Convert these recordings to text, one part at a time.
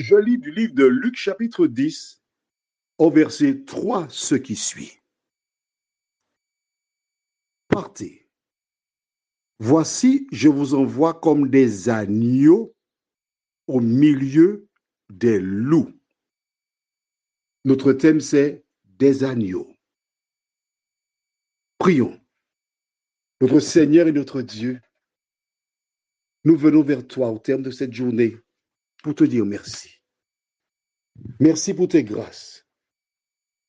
Je lis du livre de Luc chapitre 10 au verset 3 ce qui suit. Partez. Voici, je vous envoie comme des agneaux au milieu des loups. Notre thème, c'est des agneaux. Prions. Notre Seigneur et notre Dieu, nous venons vers toi au terme de cette journée pour te dire merci. Merci pour tes grâces.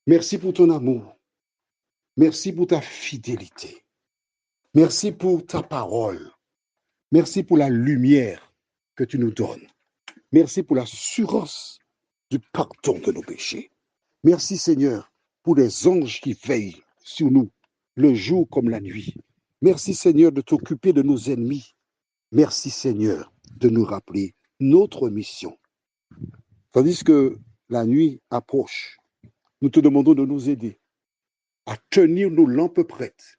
Merci pour ton amour. Merci pour ta fidélité. Merci pour ta parole. Merci pour la lumière que tu nous donnes. Merci pour l'assurance du pardon de nos péchés. Merci Seigneur pour les anges qui veillent sur nous, le jour comme la nuit. Merci Seigneur de t'occuper de nos ennemis. Merci Seigneur de nous rappeler notre mission. Tandis que la nuit approche, nous te demandons de nous aider à tenir nos lampes prêtes,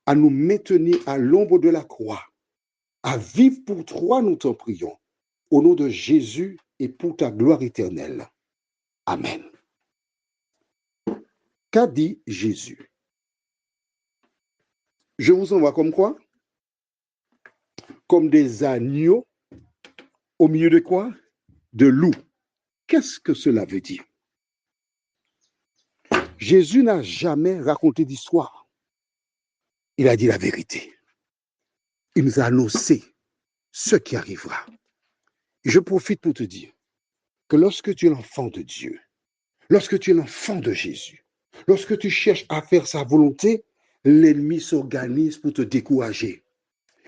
à nous maintenir à l'ombre de la croix, à vivre pour toi, nous t'en prions, au nom de Jésus et pour ta gloire éternelle. Amen. Qu'a dit Jésus? Je vous envoie comme quoi? Comme des agneaux au milieu de quoi? De loups. Qu'est-ce que cela veut dire? Jésus n'a jamais raconté d'histoire. Il a dit la vérité. Il nous a annoncé ce qui arrivera. Et je profite pour te dire que lorsque tu es l'enfant de Dieu, lorsque tu es l'enfant de Jésus, lorsque tu cherches à faire sa volonté, l'ennemi s'organise pour te décourager.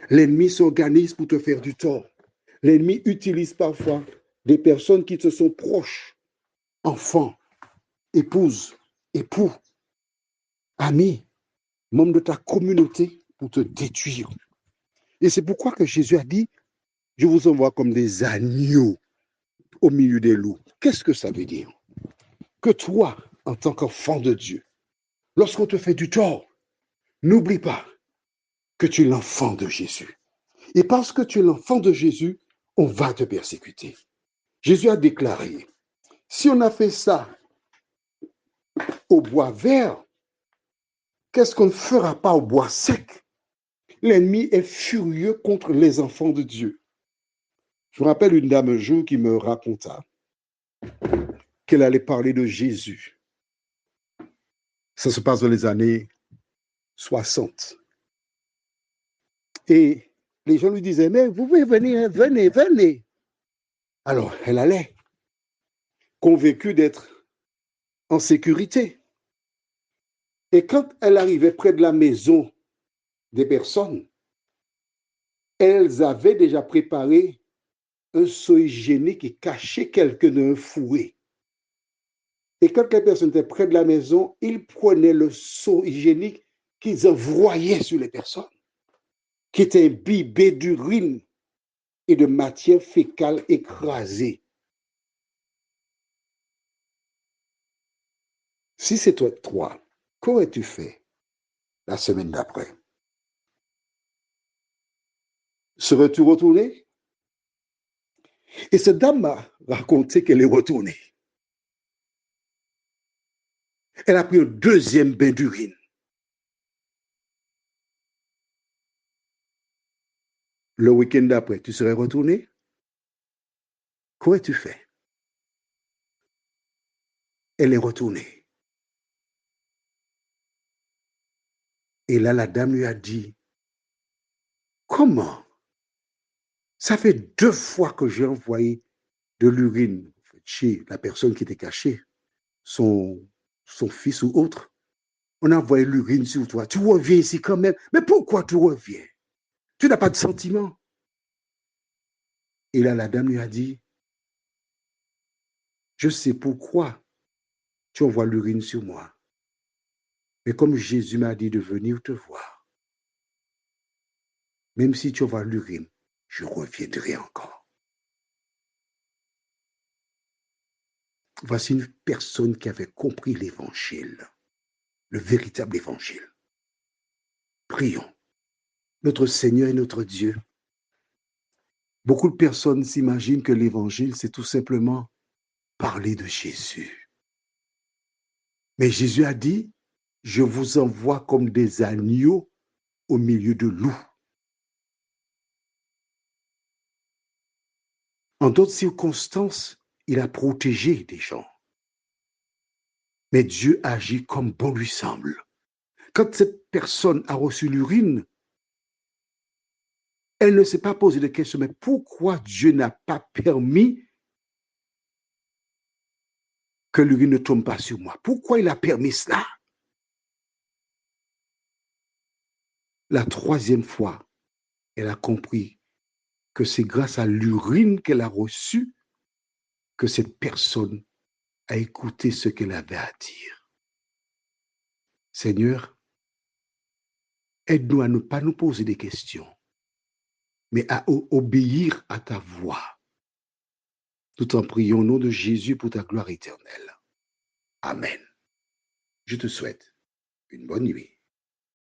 L'ennemi s'organise pour te faire du tort. L'ennemi utilise parfois des personnes qui te sont proches, enfants, épouses, époux, amis, membres de ta communauté pour te détruire. Et c'est pourquoi que Jésus a dit, je vous envoie comme des agneaux au milieu des loups. Qu'est-ce que ça veut dire? Que toi, en tant qu'enfant de Dieu, lorsqu'on te fait du tort, n'oublie pas que tu es l'enfant de Jésus. Et parce que tu es l'enfant de Jésus, on va te persécuter. Jésus a déclaré, si on a fait ça au bois vert, qu'est-ce qu'on ne fera pas au bois sec? L'ennemi est furieux contre les enfants de Dieu. Je me rappelle une dame un jour qui me raconta qu'elle allait parler de Jésus. Ça se passe dans les années 60. Et les gens lui disaient, mais vous pouvez venir, venez, venez. Alors, elle allait, convaincue d'être en sécurité. Et quand elle arrivait près de la maison des personnes, elles avaient déjà préparé un seau hygiénique et caché quelqu'un d'un fouet. Et quand les personnes étaient près de la maison, ils prenaient le seau hygiénique qu'ils envoyaient sur les personnes, qui étaient imbibées d'urine et de matière fécale écrasée. Si c'est toi, qu'aurais-tu fait la semaine d'après? Serais-tu retourné? Et cette dame m'a raconté qu'elle est retournée. Elle a pris un deuxième bain d'urine. Le week-end d'après, tu serais retourné? Qu'aurais-tu fait? Elle est retournée. Et là, la dame lui a dit, comment? Ça fait 2 fois que j'ai envoyé de l'urine chez la personne qui était cachée, son fils ou autre. On a envoyé l'urine sur toi. Tu reviens ici quand même. Mais pourquoi tu reviens? Tu n'as pas de sentiment. Et là, la dame lui a dit, je sais pourquoi tu envoies l'urine sur moi. Mais comme Jésus m'a dit de venir te voir, même si tu envoies l'urine, je reviendrai encore. Voici une personne qui avait compris l'évangile, le véritable évangile. Prions. Notre Seigneur et notre Dieu, beaucoup de personnes s'imaginent que l'évangile, c'est tout simplement parler de Jésus. Mais Jésus a dit, je vous envoie comme des agneaux au milieu de loups. En d'autres circonstances, il a protégé des gens. Mais Dieu agit comme bon lui semble. Quand cette personne a reçu l'urine, elle ne s'est pas posé de question, mais pourquoi Dieu n'a pas permis que l'urine ne tombe pas sur moi? Pourquoi il a permis cela? La troisième fois, elle a compris que c'est grâce à l'urine qu'elle a reçue que cette personne a écouté ce qu'elle avait à dire. Seigneur, aide-nous à ne pas nous poser des questions, mais à obéir à ta voix, tout en priant au nom de Jésus pour ta gloire éternelle. Amen. Je te souhaite une bonne nuit.